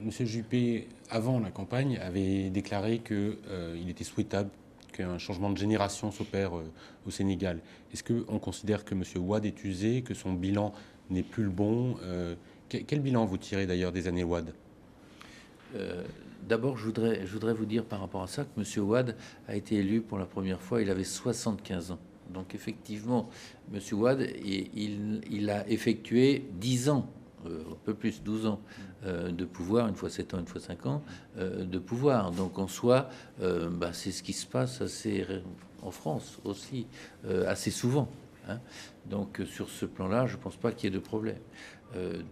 Monsieur Juppé, avant la campagne, avait déclaré qu'il était souhaitable qu'un changement de génération s'opère au Sénégal. Est-ce qu'on considère que Monsieur Wade est usé, que son bilan n'est plus le bon? Quel bilan vous tirez d'ailleurs des années Wade? D'abord, je voudrais vous dire par rapport à ça que M. Wade a été élu pour la première fois, il avait 75 ans. Donc effectivement, M. Wade, il a effectué 10 ans, un peu plus, 12 ans de pouvoir, une fois 7 ans, une fois 5 ans de pouvoir. Donc en soi, c'est ce qui se passe en France aussi, assez souvent. Hein. Donc sur ce plan-là, je ne pense pas qu'il y ait de problème.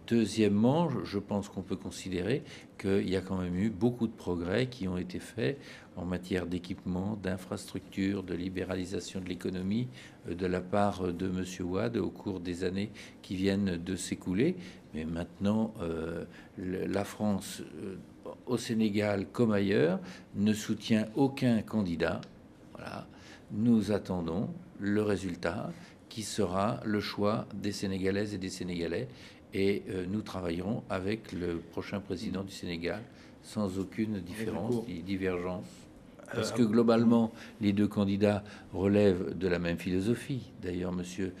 Deuxièmement, je pense qu'on peut considérer qu'il y a quand même eu beaucoup de progrès qui ont été faits en matière d'équipement, d'infrastructures, de libéralisation de l'économie de la part de M. Wade au cours des années qui viennent de s'écouler. Mais maintenant, la France, au Sénégal comme ailleurs, ne soutient aucun candidat. Voilà. Nous attendons le résultat qui sera le choix des Sénégalaises et des Sénégalais. Et nous travaillerons avec le prochain président du Sénégal sans aucune différence ni divergence. Parce que globalement, les deux candidats relèvent de la même philosophie. D'ailleurs, Monsieur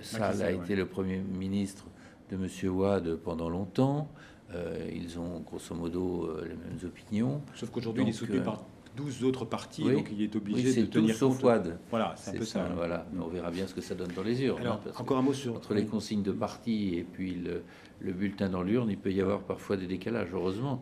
Sall a été le Premier ministre de Monsieur Wade pendant longtemps. Ils ont grosso modo les mêmes opinions. Sauf qu'aujourd'hui, il est soutenu par 12 autres partis, oui, donc il est obligé de tout tenir sauf compte. Wade. Voilà, c'est un peu ça. Voilà. On verra bien ce que ça donne dans les urnes. Alors, encore un mot sur... Entre les consignes de parti et puis le bulletin dans l'urne, il peut y avoir parfois des décalages, heureusement.